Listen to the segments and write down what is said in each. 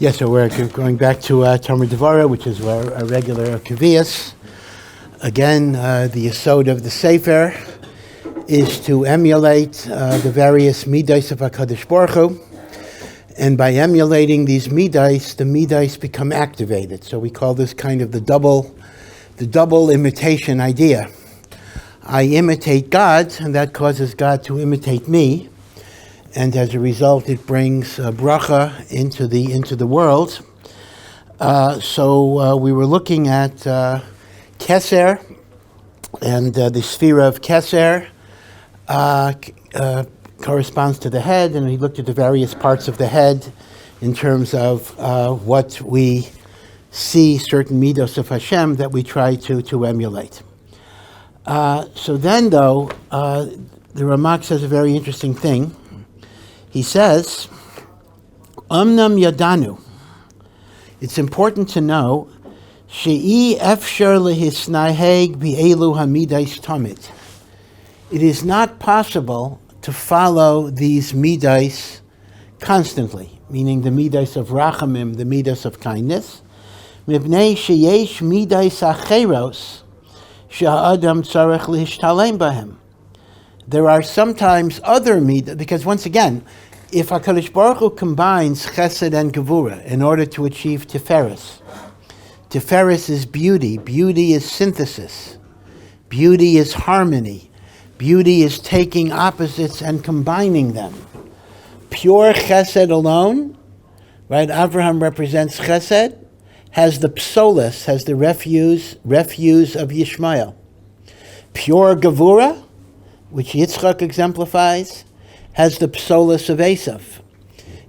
Yes, so we're going back to Talmud Devorah, which is our regular Kavias. Again, the yesod of the Sefer is to emulate the various midas of HaKadosh Baruch Hu, and by emulating these midas, the midas become activated. So we call this kind of the double imitation idea. I imitate God, and that causes God to imitate me. And as a result, it brings bracha into the world. So we were looking at Keser, and the sphere of Keser corresponds to the head, and we looked at the various parts of the head in terms of what we see, certain midos of Hashem that we try to emulate. So then, though, the Ramak says a very interesting thing. He says, Amnam Yadanu. It's important to know, She'i efshar lehisnaheg bi'elu hamidais tamid. It is not possible to follow these midas constantly, meaning the midas of rachamim, the midas of kindness. Mibnei sheyesh midas acheros she'adam tzarech lihishtalem bahem. There are sometimes other midas, because once again, if HaKadosh Baruch Hu combines chesed and gevurah in order to achieve tiferes, tiferes is beauty, beauty is synthesis, beauty is harmony, beauty is taking opposites and combining them. Pure chesed alone, right? Avraham represents chesed, has the psolis, has the refuse of Yishmael. Pure gevurah, which Yitzchak exemplifies, has the psolis of Esav.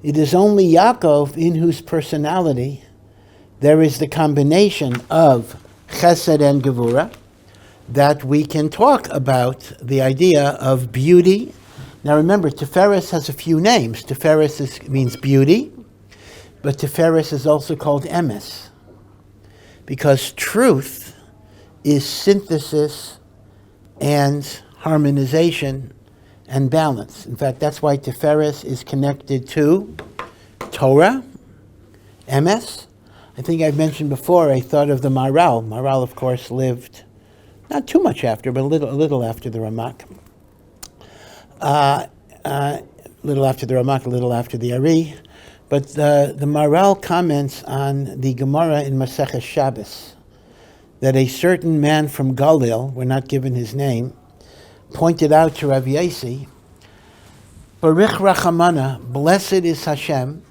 It is only Yaakov in whose personality there is the combination of chesed and gevurah that we can talk about the idea of beauty. Now remember, Tiferes has a few names. Tiferes means beauty, but Tiferes is also called emes, because truth is synthesis and harmonization and balance. In fact, that's why Tiferes is connected to Torah, emes. I think I've mentioned before, I thought of the Maharal. Maharal, of course, lived not too much after, but a little after the Ramak. A little after the Ramak, a little after the Ari. But the Maharal comments on the Gemara in Maseches Shabbos that a certain man from Galil, we're not given his name, pointed out to Rav Yasi, Baruch Rachamana, blessed is Hashem,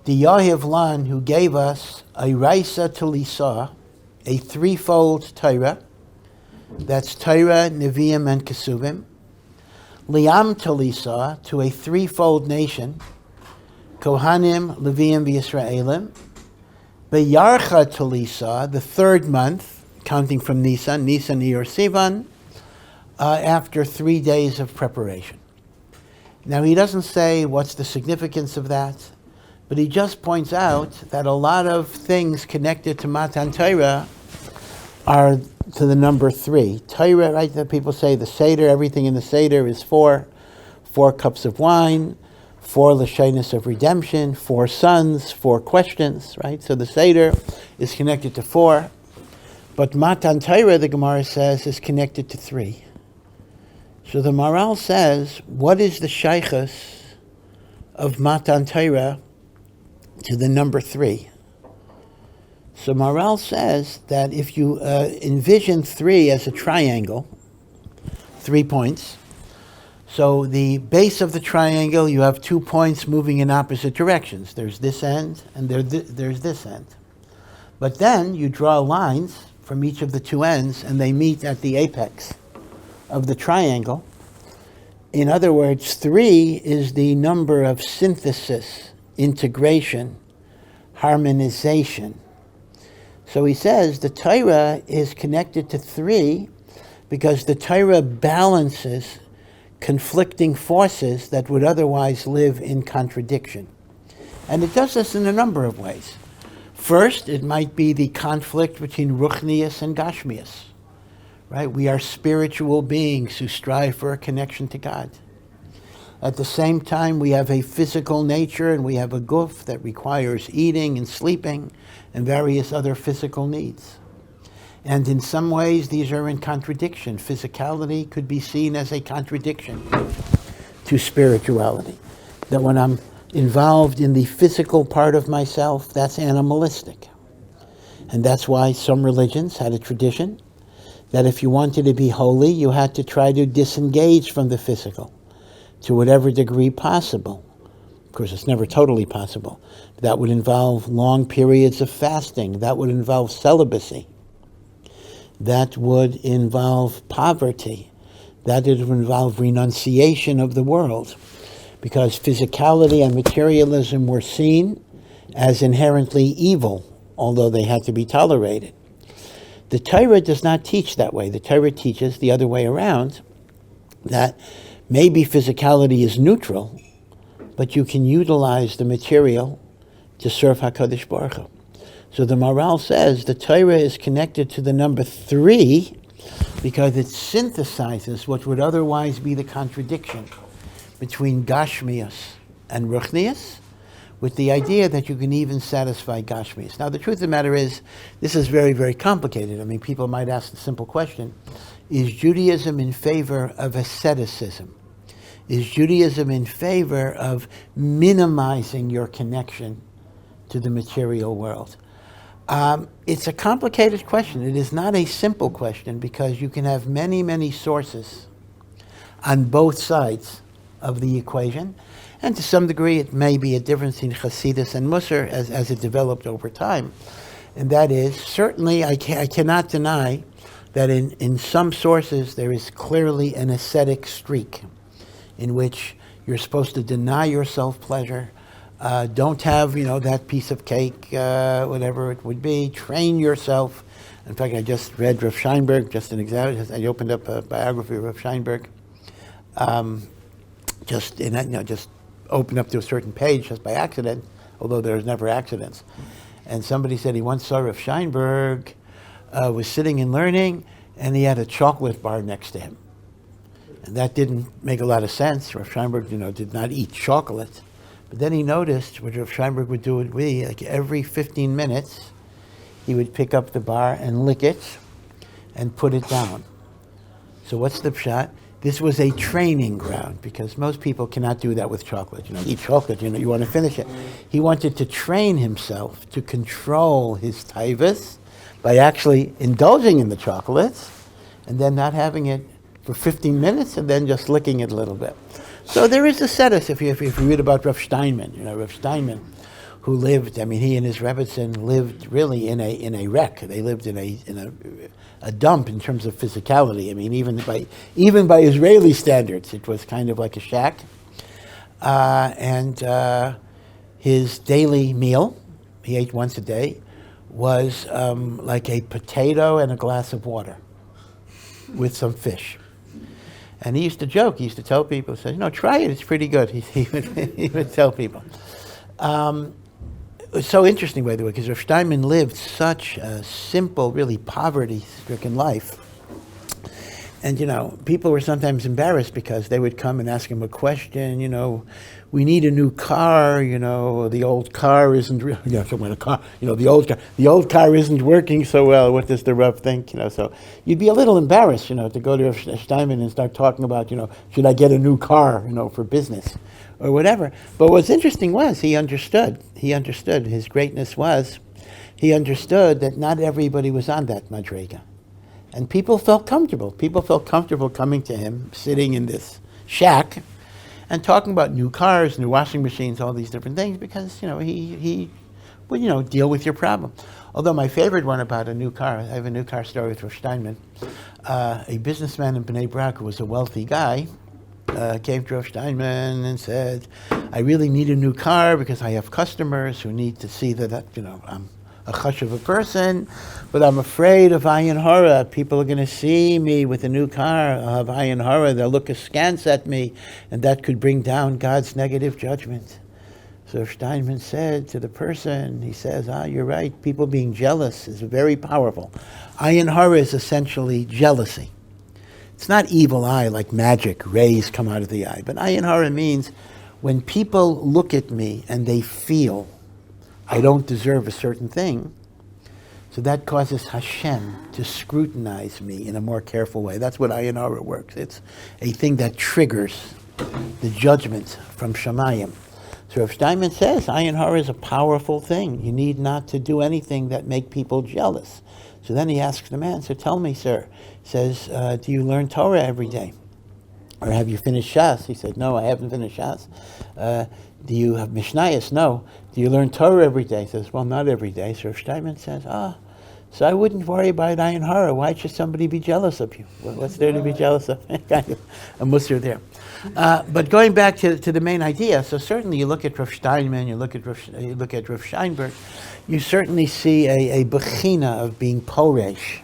the Yahiv Lan, who gave us a Raisa Talisa, a threefold Torah, that's Torah, Nevi'im, and Kesuvim, Liam Talisa, to a threefold nation, Kohanim, Leviim, V'Yisraelim, Beyarcha Talisa, the third month, counting from Nisan, Iyar, Sivan, after 3 days of preparation. Now he doesn't say what's the significance of that, but he just points out that a lot of things connected to Matan Torah are to the number 3. Torah, right, that people say the Seder, everything in the Seder is 4 cups of wine, 4 Lashonos of redemption, 4 sons, 4 questions, right? So the Seder is connected to 4, but Matan Torah, the Gemara says, is connected to 3. So the Maharal says, what is the shaychus of Matan Torah to the number 3? So Maharal says that if you envision 3 as a triangle, 3 points, so the base of the triangle, you have 2 points moving in opposite directions. There's this end and there's this end. But then you draw lines from each of the 2 ends and they meet at the apex of the triangle. In other words, 3 is the number of synthesis, integration, harmonization. So he says the Torah is connected to 3 because the Torah balances conflicting forces that would otherwise live in contradiction. And it does this in a number of ways. First, it might be the conflict between Ruchnius and Gashmius. Right? We are spiritual beings who strive for a connection to God. At the same time, we have a physical nature and we have a guf that requires eating and sleeping and various other physical needs. And in some ways, these are in contradiction. Physicality could be seen as a contradiction to spirituality. That when I'm involved in the physical part of myself, that's animalistic. And that's why some religions had a tradition that if you wanted to be holy, you had to try to disengage from the physical to whatever degree possible. Of course, it's never totally possible. That would involve long periods of fasting. That would involve celibacy. That would involve poverty. That would involve renunciation of the world. Because physicality and materialism were seen as inherently evil, although they had to be tolerated. The Torah does not teach that way. The Torah teaches the other way around, that maybe physicality is neutral, but you can utilize the material to serve HaKadosh Baruch Hu. So the Maharal says the Torah is connected to the number 3 because it synthesizes what would otherwise be the contradiction between Gashmias and Ruchnias, with the idea that you can even satisfy Gashmias. Now, the truth of the matter is, this is very, very complicated. I mean, people might ask the simple question, is Judaism in favor of asceticism? Is Judaism in favor of minimizing your connection to the material world? It's a complicated question. It is not a simple question because you can have many, many sources on both sides of the equation. And to some degree, it may be a difference in Hasidus and Musar as it developed over time. And that is, certainly I cannot deny that in some sources there is clearly an ascetic streak in which you're supposed to deny yourself pleasure, don't have, that piece of cake, whatever it would be, train yourself. In fact, I just read Rav Scheinberg, just an example. I opened up a biography of Rav Scheinberg. Just opened up to a certain page just by accident, although there's never accidents. And somebody said he once saw Rav Scheinberg was sitting and learning, and he had a chocolate bar next to him. And that didn't make a lot of sense. Rav Scheinberg, did not eat chocolate. But then he noticed what Rav Scheinberg would do would be, like every 15 minutes, he would pick up the bar and lick it and put it down. So what's the pshat? This was a training ground because most people cannot do that with chocolate. Eat chocolate, you want to finish it. He wanted to train himself to control his taivas by actually indulging in the chocolates and then not having it for 15 minutes and then just licking it a little bit. So there is a setus if you read about Rav Steinman. Rav Steinman, who lived, he and his Rebbetzin lived really in a wreck. They lived in a dump in terms of physicality. Even by Israeli standards, it was kind of like a shack. And his daily meal, he ate once a day, was like a potato and a glass of water with some fish. And he used to joke. He used to tell people, he said, try it. It's pretty good. He would tell people. It was so interesting, by the way, because Rav Steinman lived such a simple, really poverty-stricken life. And, people were sometimes embarrassed because they would come and ask him a question, we need a new car, the old car isn't, the old car isn't working so well, what does the Rav think, so you'd be a little embarrassed, to go to Rav Steinman and start talking about, should I get a new car, for business or whatever. But what's interesting was he understood, his greatness was, he understood that not everybody was on that madrega. And people felt comfortable. People felt comfortable coming to him, sitting in this shack, and talking about new cars, new washing machines, all these different things, because he would deal with your problem. Although my favorite one about a new car, I have a new car story with Rav Steinman. A businessman in Bnei Brak who was a wealthy guy came to Rav Steinman and said, "I really need a new car because I have customers who need to see that I'm a chush of a person, but I'm afraid of ayin hara. People are going to see me with a new car. I'll have ayin hara. They'll look askance at me, and that could bring down God's negative judgment." So Steinman said to the person, he says, you're right. People being jealous is very powerful. Ayin hara is essentially jealousy. It's not evil eye like magic, rays come out of the eye. But ayin hara means when people look at me and they feel I don't deserve a certain thing, so that causes Hashem to scrutinize me in a more careful way. That's what ayin hara works. It's a thing that triggers the judgment from Shamayim. So Rav Steinman says ayin hara is a powerful thing. You need not to do anything that make people jealous. So then he asks the man, so tell me, sir, he says, do you learn Torah every day? Or have you finished Shas? He said, no, I haven't finished Shas. Do you have Mishnayos? No. Do you learn Torah every day? He says, well, not every day. So Rav Steinman says, so I wouldn't worry about ayin hara. Why should somebody be jealous of you? What's there to be jealous of? Kind of a musar there. But going back to the main idea, so certainly you look at Rav Steinman, you look at Rav Steinberg, you certainly see a bechina of being poresh,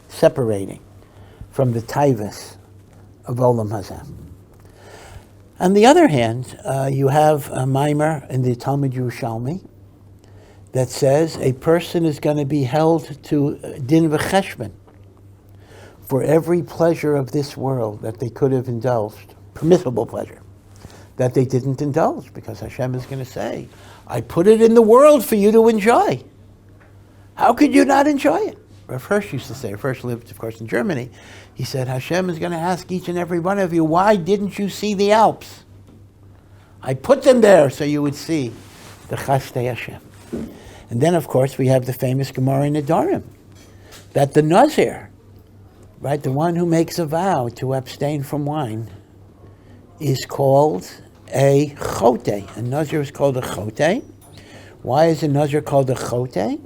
separating from the taivas of Olam Hazeh. On the other hand, you have a mimer in the Talmud Yerushalmi that says a person is going to be held to din v'cheshbon for every pleasure of this world that they could have indulged, permissible pleasure, that they didn't indulge, because Hashem is going to say, I put it in the world for you to enjoy. How could you not enjoy it? Rav Hirsch used to say, Rav Hirsch lived, of course, in Germany. He said, Hashem is going to ask each and every one of you, why didn't you see the Alps? I put them there so you would see the Chastei Hashem. And then, of course, we have the famous Gemara in Nedarim, that the Nazir, right, the one who makes a vow to abstain from wine, is called a chote. A Nazir is called a chote. Why is a Nazir called a chote?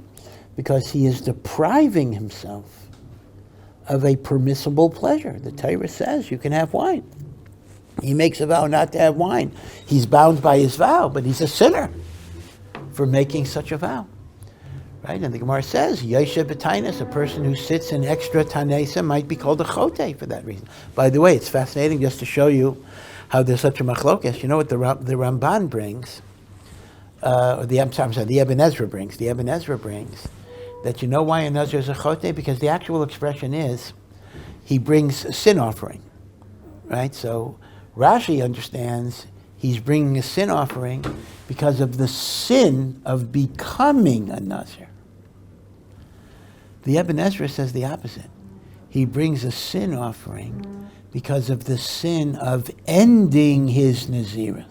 Because he is depriving himself of a permissible pleasure. The Torah says you can have wine. He makes a vow not to have wine. He's bound by his vow, but he's a sinner for making such a vow. Right? And the Gemara says, Yeshe b'tainus, a person who sits in extra tanesa might be called a chote for that reason. By the way, it's fascinating just to show you how there's such a machlokes. You know what the Ramban brings, the Ibn Ezra brings. The Ibn Ezra brings that you know why a Nazir is a chote? Because the actual expression is he brings a sin offering. Right? So Rashi understands he's bringing a sin offering because of the sin of becoming a Nazir. The Ibn Ezra says the opposite. He brings a sin offering because of the sin of ending his Nazirus.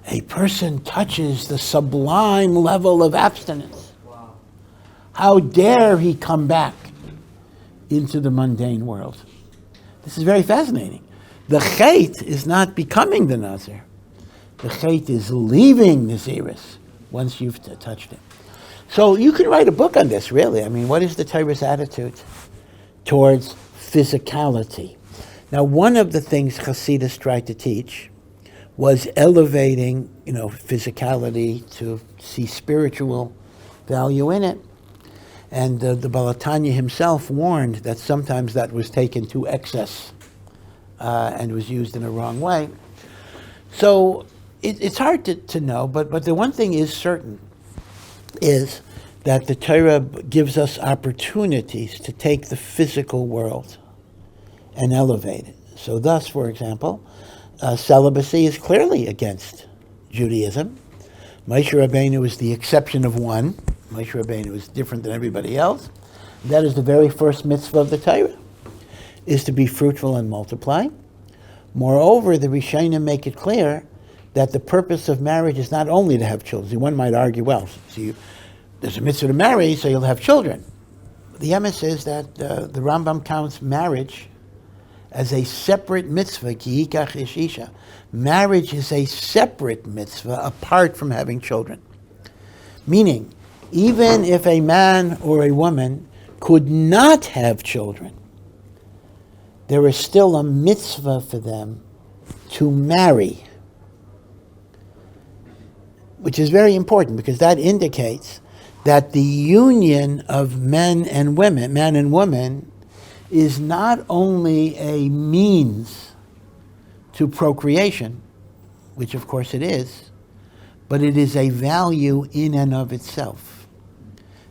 A person touches the sublime level of abstinence. Wow. How dare he come back into the mundane world? This is very fascinating. The chait is not becoming the Nazir. The chait is leaving Nazirus once you've touched it. So you can write a book on this, really. I mean, what is the Torah's attitude towards physicality? Now, one of the things Hasidus tried to teach was elevating, physicality to see spiritual value in it. And the Balatanya himself warned that sometimes that was taken to excess and was used in a wrong way. So it's hard to know, but the one thing is certain is that the Torah gives us opportunities to take the physical world and elevate it. So thus, for example, celibacy is clearly against Judaism. Moshe Rabbeinu is the exception of one. Moshe Rabbeinu is different than everybody else. That is the very first mitzvah of the Torah, is to be fruitful and multiply. Moreover, the Rishonim make it clear that the purpose of marriage is not only to have children. One might argue, well, there's a mitzvah to marry, so you'll have children. The emes is that the Rambam counts marriage as a separate mitzvah, ki yikach ish isha. Marriage is a separate mitzvah apart from having children. Meaning, even if a man or a woman could not have children, there is still a mitzvah for them to marry, which is very important because that indicates that the union of man and woman, is not only a means to procreation, which of course it is, but it is a value in and of itself.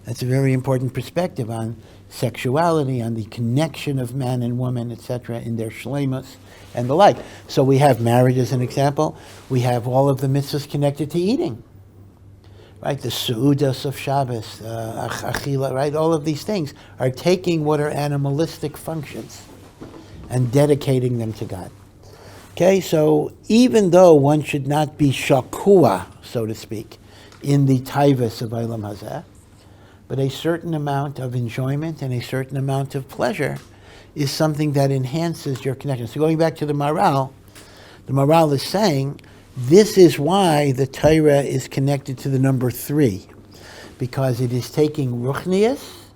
That's a very important perspective on sexuality, on the connection of man and woman, etc., in their shleimus and the like. So we have marriage as an example. We have all of the mitzvahs connected to eating, right? The su'udas of Shabbos, achila, right? All of these things are taking what are animalistic functions and dedicating them to God. Okay, so even though one should not be shakua, so to speak, in the taivas of Olam Hazeh, but a certain amount of enjoyment and a certain amount of pleasure is something that enhances your connection. So going back to the Maral is saying, this is why the Torah is connected to the number 3, because it is taking ruchnius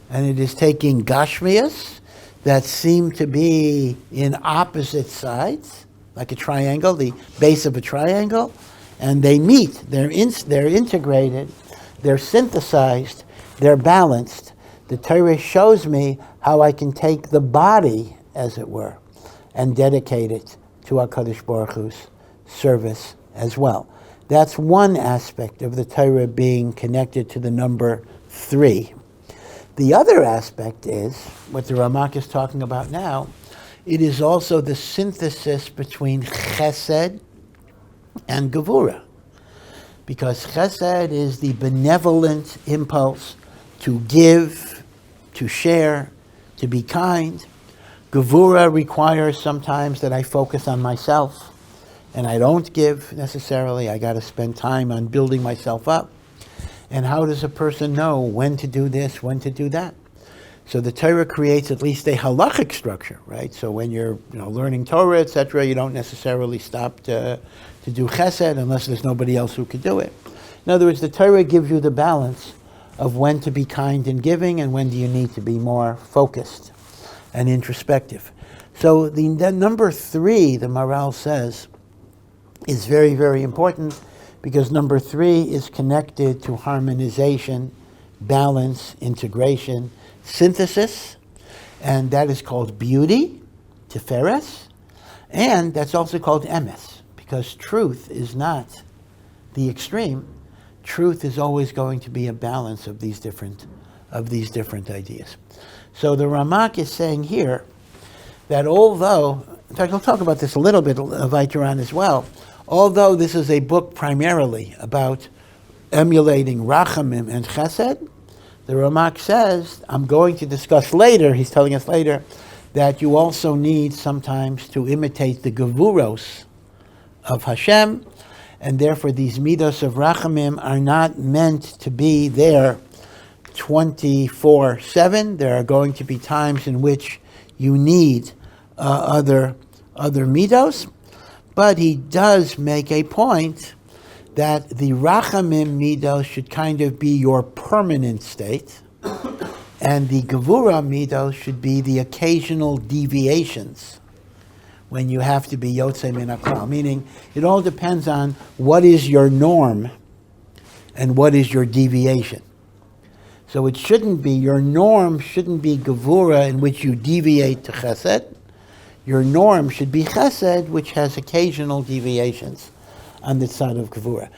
and it is taking gashmius that seem to be in opposite sides, like a triangle, the base of a triangle, and they meet, they're integrated, they're synthesized, they're balanced. The Torah shows me how I can take the body, as it were, and dedicate it to HaKadosh Baruch Hu's service as well. That's one aspect of the Torah being connected to the number 3. The other aspect is, what the Ramak is talking about now, it is also the synthesis between chesed and gevurah. Because chesed is the benevolent impulse to give, to share, to be kind. Gevurah requires sometimes that I focus on myself and I don't give necessarily. I got to spend time on building myself up. And how does a person know when to do this, when to do that? So the Torah creates at least a halachic structure, right? So when you're learning Torah, etc., you don't necessarily stop to do chesed unless there's nobody else who could do it. In other words, the Torah gives you the balance of when to be kind in giving and when do you need to be more focused and introspective. So the number 3, the Maral says, is very, very important because number 3 is connected to harmonization, balance, integration, synthesis, and that is called beauty, tiferes, and that's also called emes, because truth is not the extreme. Truth is always going to be a balance of these different ideas. So the Ramak is saying here that although, in fact, I'll talk about this a little bit later on as well, although this is a book primarily about emulating rachamim and chesed, the Ramak says, I'm going to discuss later, he's telling us later, that you also need sometimes to imitate the gevuros of Hashem, and therefore these midos of rachamim are not meant to be there 24/7. There are going to be times in which you need other midos, but he does make a point that the rachamim midos should kind of be your permanent state, and the gevurah midos should be the occasional deviations when you have to be yotzei min hakol, meaning it all depends on what is your norm and what is your deviation. So it shouldn't be, your norm shouldn't be gevurah in which you deviate to chesed. Your norm should be chesed, which has occasional deviations on the side of gevurah.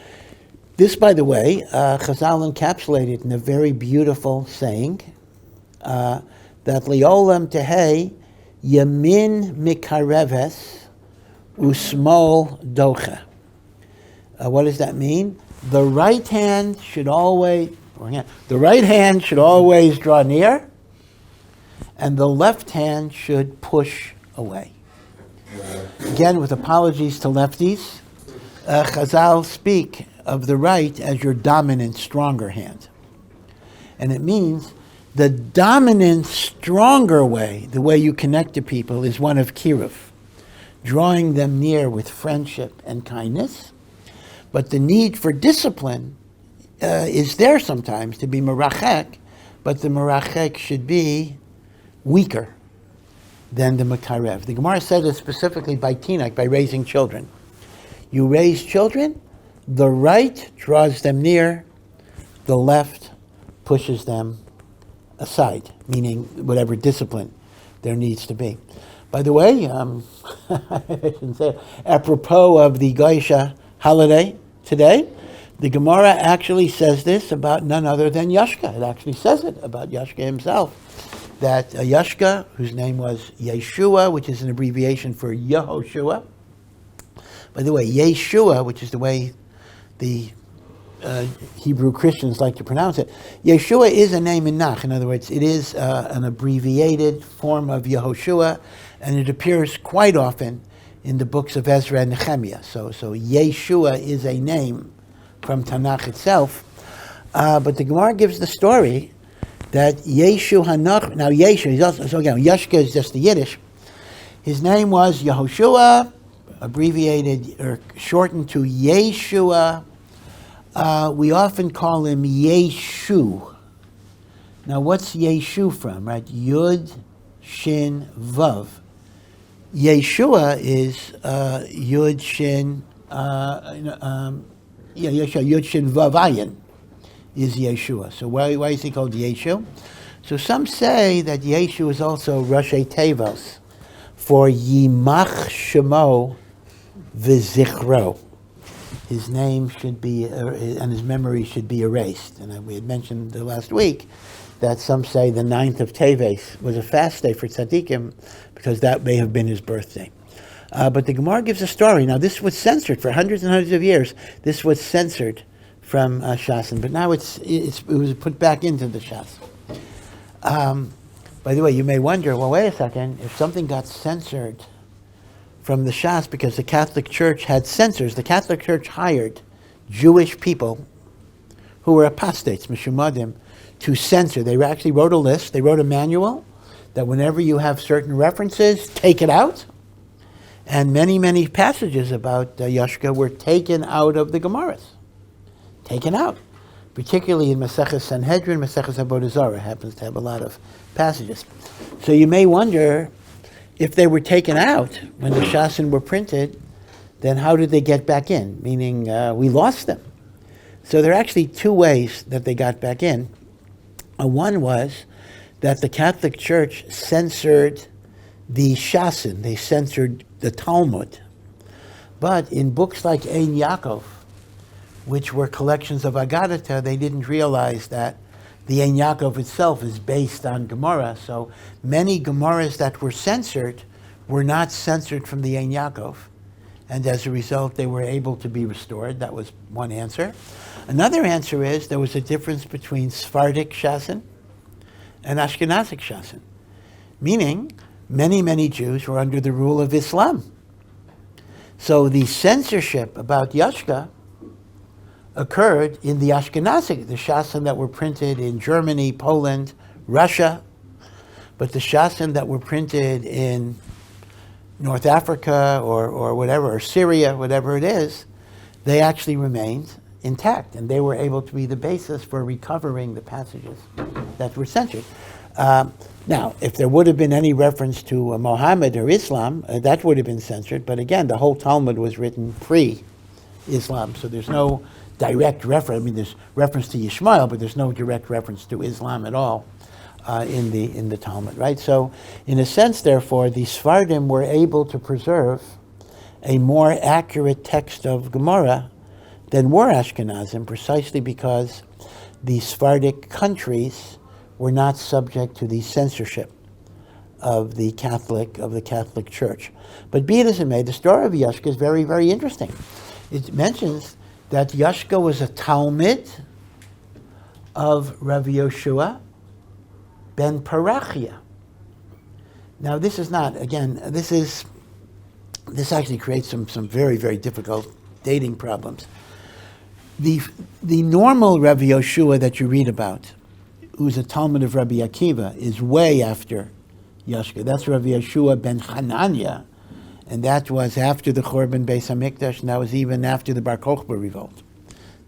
This, by the way, Chazal encapsulated in a very beautiful saying that liolam tehei yamin mikareves usmol docha. What does that mean? The right hand should always draw near, and the left hand should push away. Again, with apologies to lefties, Chazal speak of the right as your dominant, stronger hand. And it means the dominant, stronger way, the way you connect to people, is one of kiruv, drawing them near with friendship and kindness. But the need for discipline is there sometimes to be merachek, but the merachek should be weaker than the mekarev. The Gemara said it specifically by tinak, by raising children. You raise children, the right draws them near, the left pushes them aside, meaning whatever discipline there needs to be. By the way, I shouldn't say it, apropos of the Geisha holiday today, The Gemara actually says this about none other than Yashka. It actually says it about Yashka himself, that Yashka, whose name was Yeshua, which is an abbreviation for Yehoshua. By the way, Yeshua, which is the way the Hebrew Christians like to pronounce it, Yeshua is a name in Nach. In other words, it is an abbreviated form of Yehoshua, and it appears quite often in the books of Ezra and Nehemiah. So Yeshua is a name from Tanakh itself. But the Gemara gives the story that Yeshu Hanach, now Yeshu, he's also, so again, Yashka is just the Yiddish. His name was Yehoshua, abbreviated or shortened to Yeshua. We often call him Yeshu. Now, what's Yeshu from, right? Yud, Shin, Vav. Yeshua is Yud, Shin, Yeshua, Yud, Shin, Vav, Ayin is Yeshua. So why is he called Yeshu? So some say that Yeshu is also Rashi Tevos for Yimach Shemo V'Zichro. His name should be, and his memory should be erased. And we had mentioned last week that some say the 9th of Teves was a fast day for tzaddikim because that may have been his birthday. But the Gemara gives a story. Now, this was censored for hundreds and hundreds of years. This was censored from Shasan, but now it was put back into the Shas. By the way, you may wonder, well, wait a second, if something got censored from the Shas because the Catholic Church had censors, the Catholic Church hired Jewish people who were apostates, Mishumadim, to censor. They actually wrote a list, they wrote a manual that whenever you have certain references, take it out. And many, many passages about Yashka were taken out of the Gemaras. Taken out. Particularly in Maseches Sanhedrin, Maseches Avodah Zarah happens to have a lot of passages. So you may wonder, if they were taken out when the Shasin were printed, then how did they get back in? Meaning, we lost them. So there are actually two ways that they got back in. One was that the Catholic Church censored the Shasin. They censored the Talmud. But in books like Ein Yaakov, which were collections of Agadata, they didn't realize that the Ein Yaakov itself is based on Gemara. So many Gemaras that were censored were not censored from the Ein Yaakov. And as a result, they were able to be restored. That was one answer. Another answer is there was a difference between Sephardic Shasin and Ashkenazic Shasin. Meaning, many, many Jews were under the rule of Islam. So the censorship about Yashka occurred in the Ashkenazic, the Shasin that were printed in Germany, Poland, Russia, but the Shasin that were printed in North Africa or whatever, or Syria, whatever it is, they actually remained intact, and they were able to be the basis for recovering the passages that were censored. Now, if there would have been any reference to Mohammed or Islam, that would have been censored, but again, the whole Talmud was written pre-Islam, so there's no direct reference. I mean, there's reference to Yishmael, but there's no direct reference to Islam at all in the Talmud, right? So, in a sense, therefore, the Sfardim were able to preserve a more accurate text of Gemara than were Ashkenazim, precisely because the Sephardic countries were not subject to the censorship of the Catholic Church. But be it as it may, the story of Yashka is very, very interesting. It mentions that Yashka was a Talmid of Rav Yoshua ben Parachia. Now, this is not, again, this actually creates some very, very difficult dating problems. The normal Rav Yoshua that you read about, who's a Talmud of Rabbi Akiva, is way after Yashka. That's Rav Yoshua ben Hanania, and that was after the Churban Beis HaMikdash, and that was even after the Bar Kokhba revolt.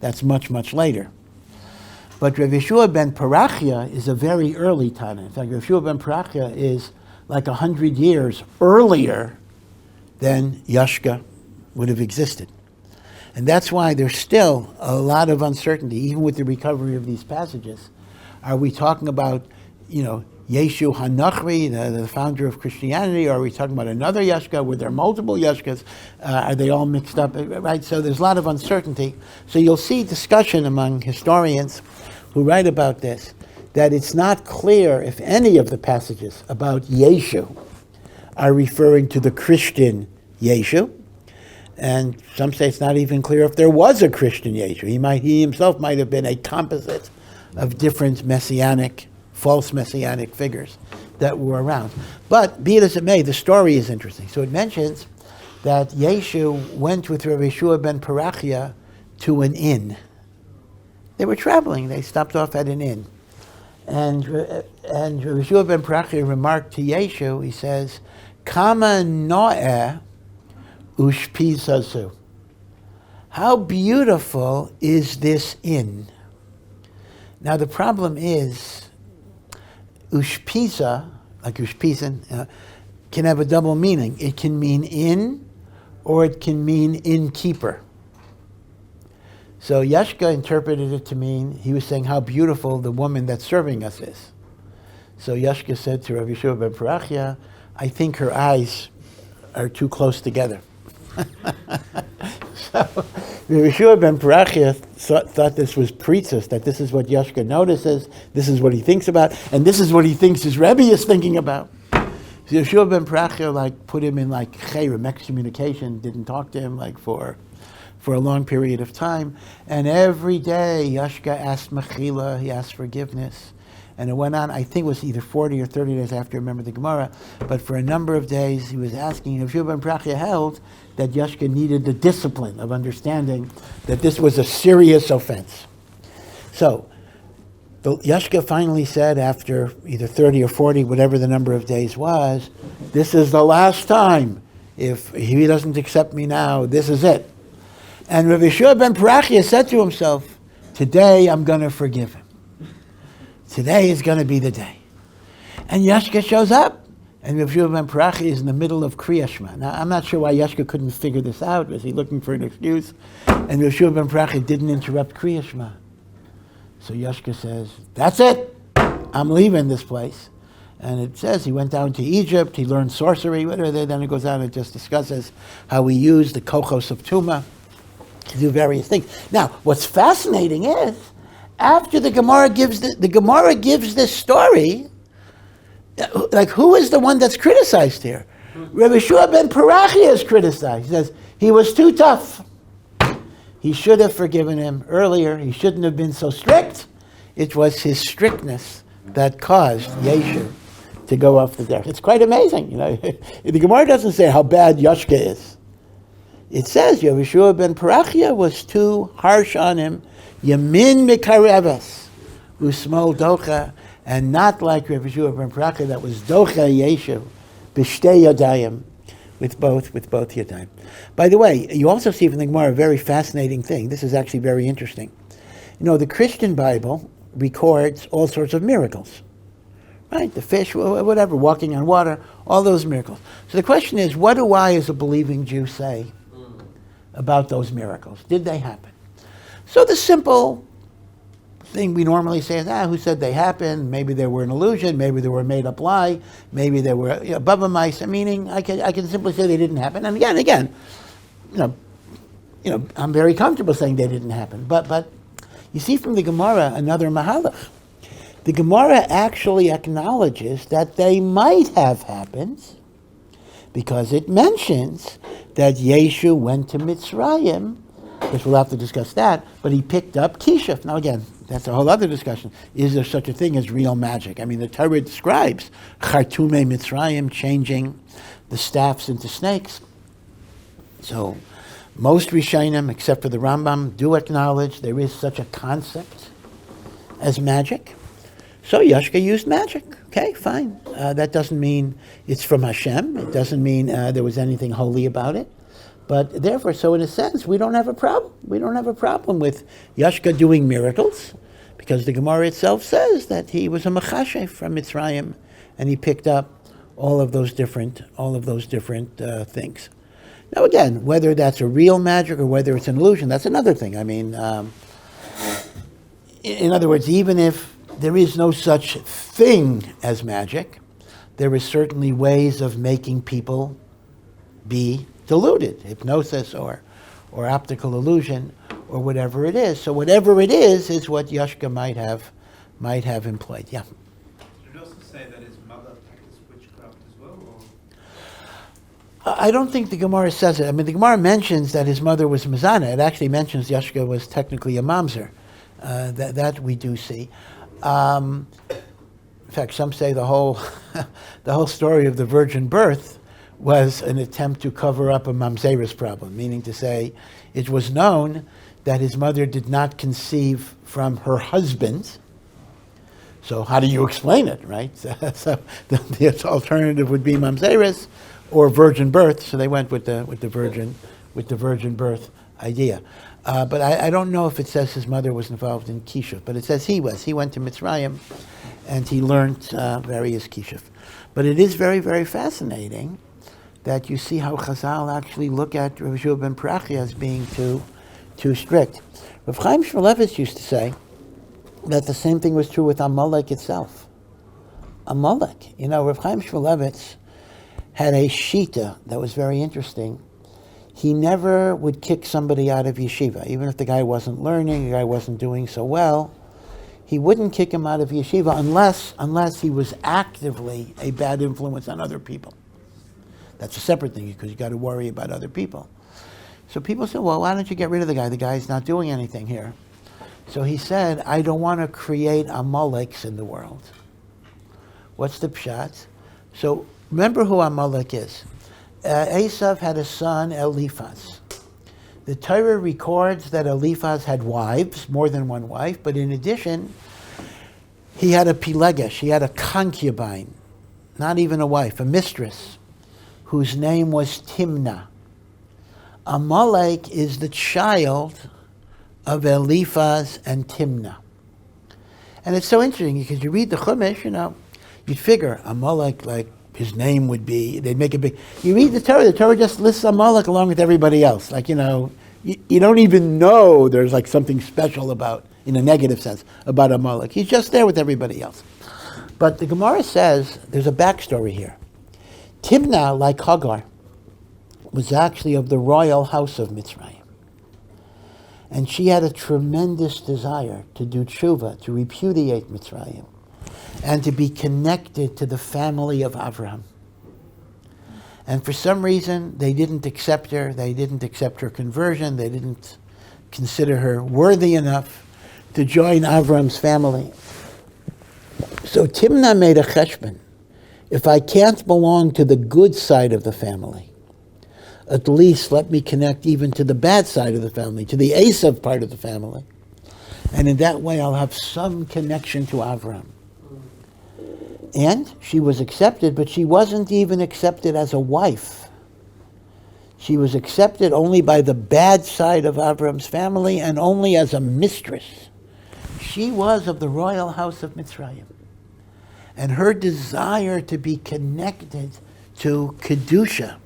That's much, much later. But Rav Yoshua ben Parachia is a very early Tana. In fact, Rav Yoshua ben Parachia is like 100 years earlier than Yashka would have existed. And that's why there's still a lot of uncertainty, even with the recovery of these passages. Are we talking about, Yeshu Hanachri, the founder of Christianity, or are we talking about another Yeshka? Were there multiple Yeshkas? Are they all mixed up? Right? So there's a lot of uncertainty. So you'll see discussion among historians who write about this, that it's not clear if any of the passages about Yeshu are referring to the Christian Yeshu. And some say it's not even clear if there was a Christian Yeshu. He himself might have been a composite of different false messianic figures that were around. But be it as it may, the story is interesting. So it mentions that Yeshu went with Rabbi Yeshua ben Parachia to an inn. They were traveling. They stopped off at an inn. And Rabbi Yeshua ben Parachia remarked to Yeshu, he says, Kama no'eh ushpizazu. How beautiful is this inn? Now the problem is, ushpiza, like ushpizan, can have a double meaning. It can mean inn, or it can mean innkeeper. So Yeshka interpreted it to mean, he was saying how beautiful the woman that's serving us is. So Yeshka said to Rabbi Yeshua ben Parachia, I think her eyes are too close together. So Rabbi Yeshua ben Parachia thought this was pretzis, that this is what Yeshka notices, this is what he thinks about, and this is what he thinks his Rebbe is thinking about. So Yeshua ben Parachia put him in chayrim, excommunication, didn't talk to him for a long period of time. And every day Yeshka asked mechila, he asked forgiveness. And it went on, I think it was either 40 or 30 days after I remember the Gemara, but for a number of days he was asking. Yeshua ben Parachia held that Yeshka needed the discipline of understanding that this was a serious offense. So Yeshka finally said, after either 30 or 40, whatever the number of days was, this is the last time. If he doesn't accept me now, this is it. And Rabbi Yeshua ben Parachia said to himself, today I'm going to forgive him. Today is going to be the day. And Yeshka shows up, and Rabbi Yeshua ben Parachia is in the middle of Kriya Shema. Now, I'm not sure why Yeshka couldn't figure this out. Was he looking for an excuse? And Rabbi Yeshua ben Parachia didn't interrupt Kriya Shema. So Yeshka says, that's it. I'm leaving this place. And it says he went down to Egypt, he learned sorcery, whatever. Then it goes on and just discusses how he used the kochos of Tumah to do various things. Now, what's fascinating is, after the Gemara gives this story, who is the one that's criticized here? Rabbi Yeshua ben Parachia is criticized. He says, he was too tough. He should have forgiven him earlier. He shouldn't have been so strict. It was his strictness that caused Yeshu to go off the derech. It's quite amazing. The Gemara doesn't say how bad Yeshka is. It says Rabbi Yeshua ben Parachia was too harsh on him. Yamin mikareves, usmol docha, and not like Rabbi Yeshua ben Parachia that was docha Yeshu, b'shtei yadayim, with both yadayim. By the way, you also see from the Gemara a very fascinating thing. This is actually very interesting. The Christian Bible records all sorts of miracles. Right? The fish, whatever, walking on water, all those miracles. So the question is, what do I as a believing Jew say about those miracles? Did they happen? So the simple thing we normally say is, who said they happened? Maybe they were an illusion, maybe they were a made-up lie, maybe they were baba mice, meaning I can simply say they didn't happen. And again, I'm very comfortable saying they didn't happen. But you see from the Gemara another mahalach. The Gemara actually acknowledges that they might have happened because it mentions that Yeshu went to Mitzrayim, which we'll have to discuss that, but he picked up Kishuf. Now again, that's a whole other discussion. Is there such a thing as real magic? The Torah describes Chartume Mitzrayim, changing the staffs into snakes. So most Rishonim, except for the Rambam, do acknowledge there is such a concept as magic. So Yeshka used magic. Okay, fine. That doesn't mean it's from Hashem. It doesn't mean there was anything holy about it. But therefore, so in a sense, we don't have a problem. We don't have a problem with Yeshka doing miracles, because the Gemara itself says that he was a machashe from Mitzrayim, and he picked up all of those different things. Now again, whether that's a real magic or whether it's an illusion, that's another thing. In other words, even if there is no such thing as magic. There is certainly ways of making people be deluded, hypnosis or optical illusion or whatever it is. So whatever it is what Yashka might have employed. Yeah. Did you also say that his mother practiced witchcraft as well? I don't think the Gemara says it. I mean, the Gemara mentions that his mother was Mizana. It actually mentions Yashka was technically a mamzer. That we do see. In fact, some say the whole the whole story of the virgin birth was an attempt to cover up a mamzerus problem, meaning to say it was known that his mother did not conceive from her husband. So how do you explain it, right? So the alternative would be mamzerus or virgin birth. So they went with the virgin birth idea. But I don't know if it says his mother was involved in kishuf, but it says he was. He went to Mitzrayim and he learned various kishuf. But it is very, very fascinating that you see how Chazal actually look at Rav Yehoshua ben Parachia as being too strict. Rav Chaim Shmulevitz used to say that the same thing was true with Amalek itself. Amalek, Rav Chaim Shmulevitz had a shita that was very interesting. He never would kick somebody out of yeshiva, even if the guy wasn't learning, the guy wasn't doing so well. He wouldn't kick him out of yeshiva unless he was actively a bad influence on other people. That's a separate thing because you got to worry about other people. So people said, well, why don't you get rid of the guy? The guy's not doing anything here. So he said, I don't want to create Amaleks in the world. What's the pshat? So remember who Amalek is. Esav had a son, Eliphaz. The Torah records that Eliphaz had wives, more than one wife, but in addition, he had a pilegesh, he had a concubine, not even a wife, a mistress, whose name was Timnah. Amalek is the child of Eliphaz and Timnah. And it's so interesting because you read the Chumash, you'd figure Amalek, like his name would be, they'd make a big, you read the Torah just lists Amalek along with everybody else. Like, you don't even know there's like something special about, in a negative sense, about Amalek. He's just there with everybody else. But the Gemara says there's a backstory here. Timnah, like Hagar, was actually of the royal house of Mitzrayim. And she had a tremendous desire to do tshuva, to repudiate Mitzrayim, and to be connected to the family of Avraham. And for some reason, they didn't accept her. They didn't accept her conversion. They didn't consider her worthy enough to join Avraham's family. So Timnah made a cheshbon. If I can't belong to the good side of the family, at least let me connect even to the bad side of the family, to the Esav part of the family. And in that way, I'll have some connection to Avraham. And she was accepted, but she wasn't even accepted as a wife. She was accepted only by the bad side of Avraham's family and only as a mistress. She was of the royal house of Mitzrayim. And her desire to be connected to Kedusha,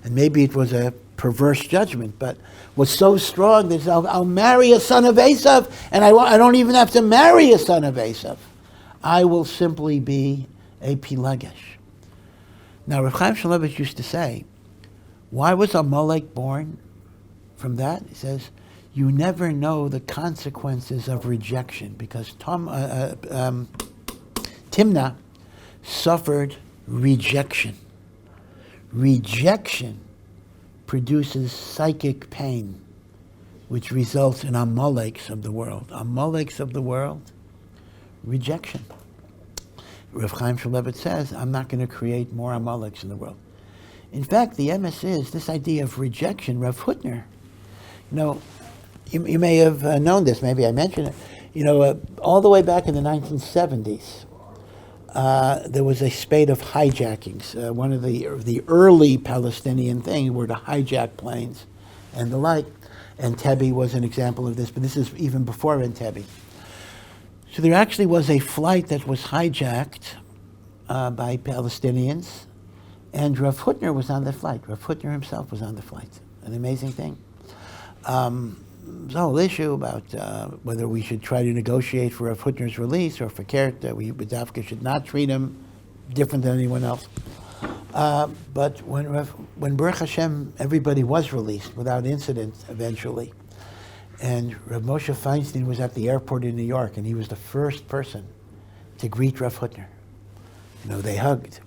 and maybe it was a perverse judgment, but was so strong that I'll marry a son of Esav, and I don't even have to marry a son of Esav. I will simply be a Pilegesh. Now, Rav Chaim Shmulevitz used to say, why was Amalek born from that? He says, you never know the consequences of rejection, because Timnah suffered rejection. Rejection produces psychic pain, which results in Amaleks of the world. Amaleks of the world, rejection. Rav Chaim Shmulevitz says, I'm not going to create more Amaleks in the world. In fact, the MS is this idea of rejection. Rav Hutner, you may have known this, maybe I mentioned it. All the way back in the 1970s, there was a spate of hijackings. One of the early Palestinian things were to hijack planes and the like. Entebbe was an example of this, but this is even before Entebbe. So there actually was a flight that was hijacked by Palestinians, and Rav Hutner was on the flight. Rav Hutner himself was on the flight. An amazing thing. the whole issue about whether we should try to negotiate for Rav Hutner's release or for Kert, that we B'davka should not treat him different than anyone else. But when Baruch Hashem, everybody was released without incident eventually, and Rav Moshe Feinstein was at the airport in New York, and he was the first person to greet Rav Hutner. They hugged.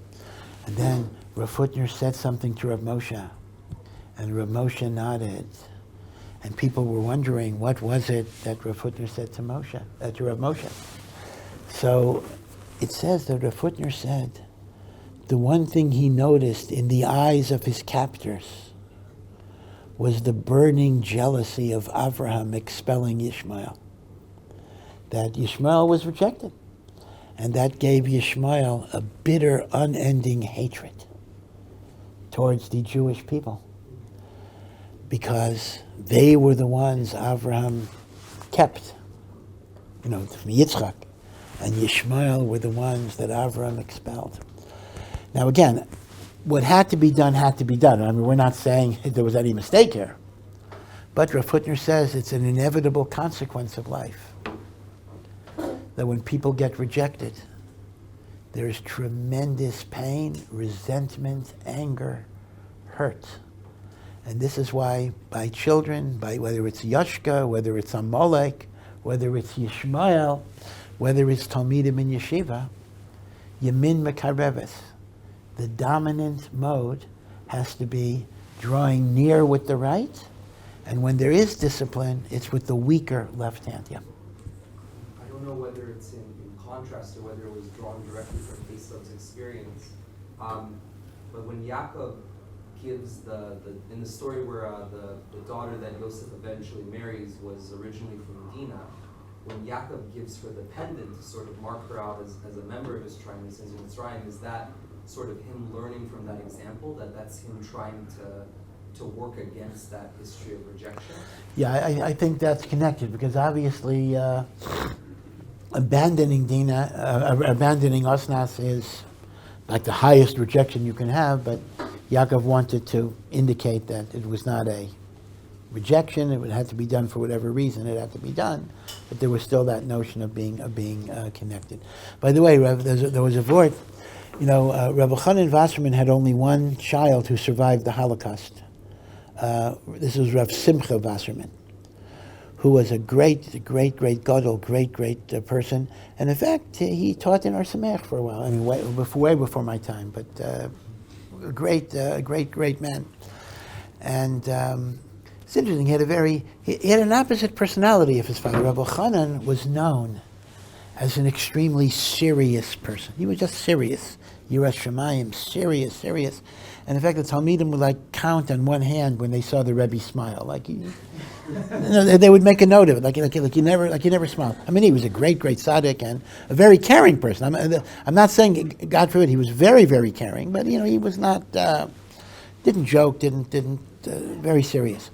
And then Rav Hutner said something to Rav Moshe, and Rav Moshe nodded. And people were wondering, what was it that Rav Hutner said to Rav Moshe? So it says that Rav Hutner said, the one thing he noticed in the eyes of his captors was the burning jealousy of Avraham expelling Yishmael. That Yishmael was rejected. And that gave Yishmael a bitter, unending hatred towards the Jewish people. Because they were the ones Avraham kept, from Yitzchak. And Yishmael were the ones that Avraham expelled. Now again, what had to be done had to be done. I mean, we're not saying there was any mistake here. But Rav Hutner says it's an inevitable consequence of life. That when people get rejected, there's tremendous pain, resentment, anger, hurt. And this is why by children, by whether it's Yashka, whether it's Amalek, whether it's Yishmael, whether it's Talmidim in Yeshiva, Yamin Mekareves, the dominant mode has to be drawing near with the right, and when there is discipline, it's with the weaker left hand. Yeah. I don't know whether it's in contrast or whether it was drawn directly from Esav's experience, but when Yaakov gives in the story where the daughter that Yosef eventually marries was originally from Dinah, when Yaakov gives her the pendant to sort of mark her out as a member of his tribe in Mitzrayim, is that sort of him learning from that example, that's him trying to work against that history of rejection? Yeah, I think that's connected, because obviously abandoning Dinah, abandoning Osnas is like the highest rejection you can have, but Yaakov wanted to indicate that it was not a rejection. It had to be done for whatever reason. It had to be done, but there was still that notion of being connected. By the way, Rev, there was a word. Rabbi Chanan Wasserman had only one child who survived the Holocaust. This was Rav Simcha Wasserman, who was a great gadol, great person. And in fact, he taught in Ar Sameach for a while. I mean, way before my time, but a great man. And it's interesting. He had an opposite personality of his father. Rabbi Chanan was known as an extremely serious person. He was just serious. Yiras Shamayim, serious. And in fact, the Talmidim would count on one hand when they saw the Rebbe smile. They would make a note of it, like he never smiled. I mean, he was a great tzaddik and a very caring person. I'm not saying, God forbid, he was very, very caring, but he was not, didn't joke, very serious.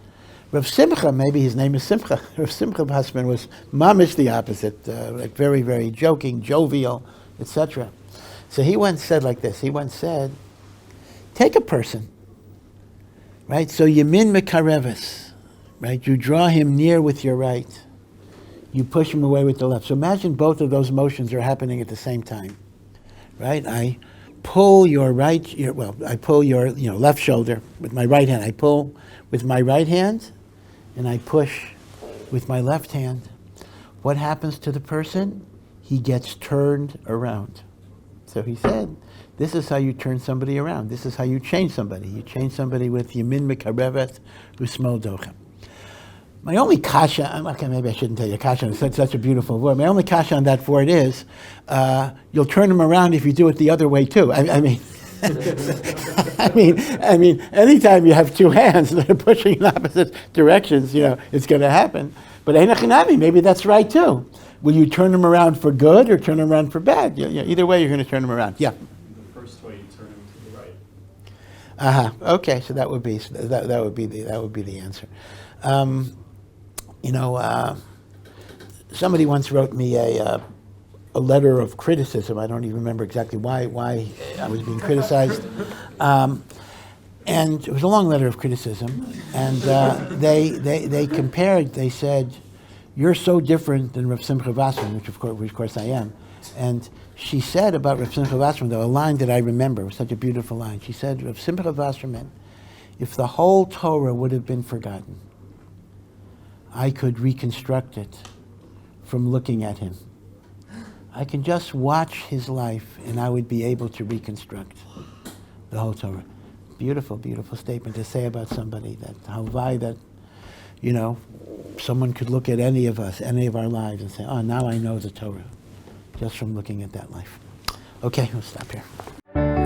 Rav Simcha, maybe his name is Simcha. Rav Simcha Basman was mamish the opposite, very, very joking, jovial, etc. So he once said like this. He once said, take a person, right? So Yamin Mekareves, right? You draw him near with your right. You push him away with the left. So imagine both of those motions are happening at the same time, right? I pull your left shoulder with my right hand. I pull with my right hand, and I push with my left hand. What happens to the person? He gets turned around. So he said, this is how you turn somebody around. This is how you change somebody. You change somebody with Yamin Mekarevet Usmol Dochem. My only kasha, okay, maybe I shouldn't tell you kasha, it's such a beautiful word. My only kasha on that word is, you'll turn them around if you do it the other way too. I mean, anytime you have two hands that are pushing in opposite directions, it's going to happen. But Einachinami, maybe that's right too. Will you turn them around for good or turn them around for bad? Either way, you're going to turn them around. Yeah. The first way you turn them to the right. Okay, so that would be the answer. Somebody once wrote me a letter of criticism. I don't even remember exactly why I was being criticized. And it was a long letter of criticism, and they compared, they said, you're so different than Rav Simcha Wasserman, which of course I am. And she said about Rav Simcha Wasserman, though, a line that I remember, it was such a beautiful line. She said, Rav Simcha Wasserman, if the whole Torah would have been forgotten, I could reconstruct it from looking at him. I can just watch his life, and I would be able to reconstruct the whole Torah. Beautiful, beautiful statement to say about somebody, that halvai, that, you know, someone could look at any of us, any of our lives, and say, oh, now I know the Torah, just from looking at that life. Okay, we'll stop here.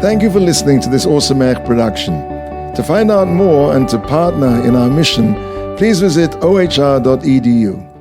Thank you for listening to this Awesome production. To find out more and to partner in our mission, please visit ohr.edu.